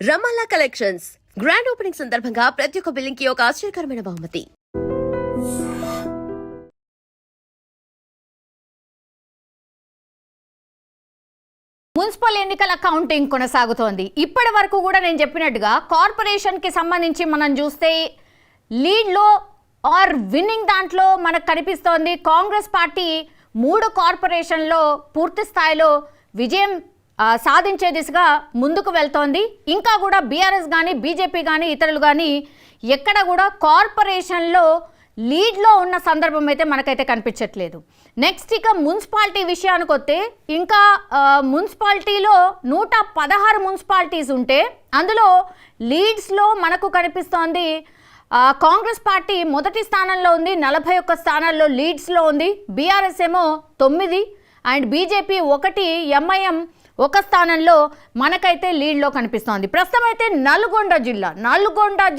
రమాలా collections grand opening సందర్భంగా ప్రతి ఒక్క బిల్లింగ్ కి ఒక ఆశ్చర్యకరమైన బహుమతి. మున్సిపల్ ఎన్నికల కౌంటింగ్ కొనసాగుతోంది. ఇప్పటి వరకు కూడా నేను చెప్పినట్టుగా కార్పొరేషన్ కి సంబంధించి మనం చూస్తే లీడ్ లో ఆర్ విన్నింగ్ దాంట్లో మనకు కనిపిస్తోంది. కాంగ్రెస్ పార్టీ 3 కార్పొరేషన్లో పూర్తి స్థాయిలో విజయం సాధించే దిశగా ముందుకు వెళ్తోంది. ఇంకా కూడా బీఆర్ఎస్ కానీ బీజేపీ కానీ ఇతరులు కానీ ఎక్కడ కూడా కార్పొరేషన్లో లీడ్లో ఉన్న సందర్భం అయితే మనకైతే కనిపించట్లేదు. నెక్స్ట్ ఇక మున్సిపాలిటీ విషయానికి వస్తే ఇంకా మున్సిపాలిటీలో 116 మున్సిపాలిటీస్ ఉంటే అందులో లీడ్స్లో మనకు కనిపిస్తోంది కాంగ్రెస్ పార్టీ మొదటి స్థానంలో ఉంది, 41 స్థానాల్లో లీడ్స్లో ఉంది. బీఆర్ఎస్ ఏమో 9 అండ్ బీజేపీ 1, ఎంఐఎం 1 స్థానంలో మనకైతే లీడ్లో కనిపిస్తోంది. ప్రస్తుతం అయితే నల్గొండ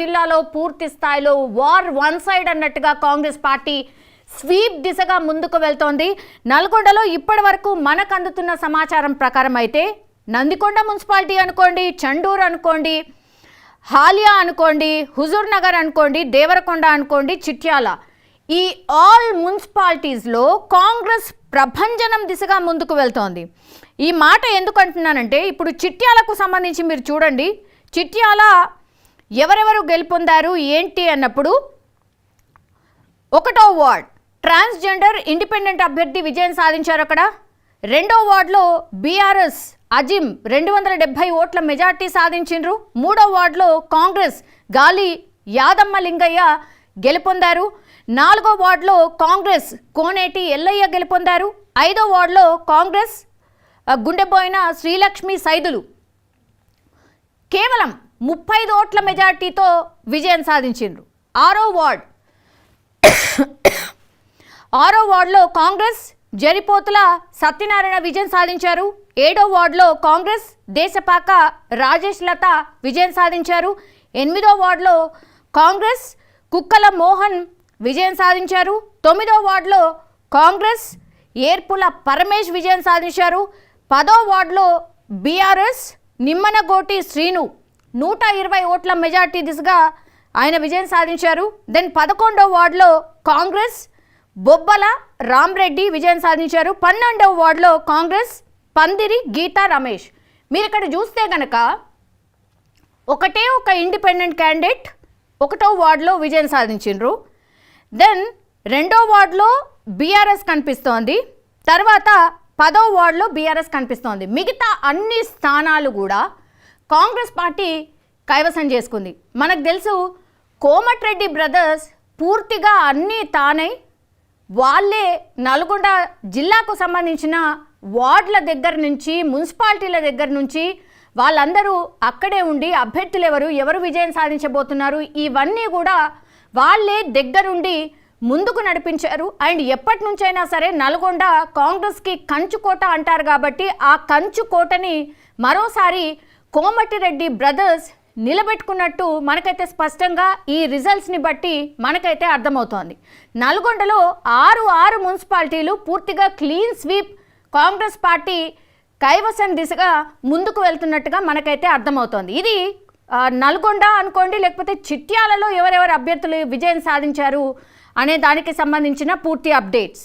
జిల్లాలో పూర్తి స్థాయిలో వార్ వన్ సైడ్ అన్నట్టుగా కాంగ్రెస్ పార్టీ స్వీప్ దిశగా ముందుకు వెళ్తోంది. నల్గొండలో ఇప్పటి వరకు మనకు అందుతున్న సమాచారం ప్రకారం అయితే నందికొండ మున్సిపాలిటీ అనుకోండి, చండూరు అనుకోండి, హాలియా అనుకోండి, హుజూర్ నగర్ అనుకోండి, దేవరకొండ అనుకోండి, చిట్యాల, ఈ ఆల్ మున్సిపాలిటీస్లో కాంగ్రెస్ ప్రభంజనం దిశగా ముందుకు వెళ్తోంది. ఈ మాట ఎందుకు అంటున్నానంటే ఇప్పుడు చిట్యాలకు సంబంధించి మీరు చూడండి, చిట్యాల ఎవరెవరు గెలుపొందారు ఏంటి అన్నప్పుడు 1వ వార్డ్ ట్రాన్స్జెండర్ ఇండిపెండెంట్ అభ్యర్థి విజయం సాధించారు. అక్కడ 2వ వార్డులో బీఆర్ఎస్ అజిమ్ 270 ఓట్ల మెజార్టీ సాధించిండ్రు. 3వ వార్డులో కాంగ్రెస్ గాలి యాదమ్మ లింగయ్య గెలుపొందారు. 4వ వార్డులో కాంగ్రెస్ కోనేటి ఎల్లయ్య గెలుపొందారు. 5వ వార్డులో కాంగ్రెస్ గుండెబోయిన శ్రీలక్ష్మి సైదులు కేవలం 35 ఓట్ల మెజార్టీతో విజయం సాధించిండ్రు. 6వ వార్డులో కాంగ్రెస్ జరిపోతుల సత్యనారాయణ విజయం సాధించారు. 7వ వార్డులో కాంగ్రెస్ దేశపాక రాజేష్ లత విజయం సాధించారు. 8వ వార్డులో కాంగ్రెస్ కుక్కల మోహన్ విజయం సాధించారు. 9వ వార్డులో కాంగ్రెస్ ఏర్పుల పరమేష్ విజయం సాధించారు. 10వ వార్డులో బీఆర్ఎస్ నిమ్మనగోటి శ్రీను 120 ఓట్ల మెజార్టీ దిశగా ఆయన విజయం సాధించారు. దెన్ 11వ వార్డులో కాంగ్రెస్ బొబ్బల రామ్రెడ్డి విజయం సాధించారు. 12వ వార్డులో కాంగ్రెస్ పందిరి గీతా రమేష్. మీరు ఇక్కడ చూస్తే కనుక ఒక ఇండిపెండెంట్ క్యాండిడేట్ 1వ వార్డులో విజయం సాధించిండ్రు. దెన్ 2వ వార్డులో బీఆర్ఎస్ కనిపిస్తోంది. తర్వాత 10వ వార్డులో బీఆర్ఎస్ కనిపిస్తోంది. మిగతా అన్ని స్థానాలు కూడా కాంగ్రెస్ పార్టీ కైవసం చేసుకుంది. మనకు తెలుసు కోమటిరెడ్డి బ్రదర్స్ పూర్తిగా అన్నీ తానై వాళ్ళే నల్గొండ జిల్లాకు సంబంధించిన వార్డుల దగ్గర నుంచి మున్సిపాలిటీల దగ్గర నుంచి వాళ్ళందరూ అక్కడే ఉండి అభ్యర్థులు ఎవరు విజయం సాధించబోతున్నారు ఇవన్నీ కూడా వాళ్ళే దగ్గరుండి ముందుకు నడిపించారు. అండ్ ఎప్పటి నుంచైనా సరే నల్గొండ కాంగ్రెస్కి కంచుకోట అంటారు కాబట్టి ఆ కంచుకోటని మరోసారి కోమటిరెడ్డి బ్రదర్స్ నిలబెట్టుకున్నట్టు మనకైతే స్పష్టంగా ఈ రిజల్ట్స్ని బట్టి మనకైతే అర్థమవుతోంది. నల్గొండలో 6 మున్సిపాలిటీలు పూర్తిగా క్లీన్ స్వీప్ కాంగ్రెస్ పార్టీ కైవసం దిశగా ముందుకు వెళ్తున్నట్టుగా మనకైతే అర్థమవుతోంది. ఇది నల్గొండ అనుకోండి, లేకపోతే చిట్యాలలో ఎవరెవరు అభ్యర్థులు విజయం సాధించారు అనే దానికి సంబంధించిన పూర్తి అప్డేట్స్.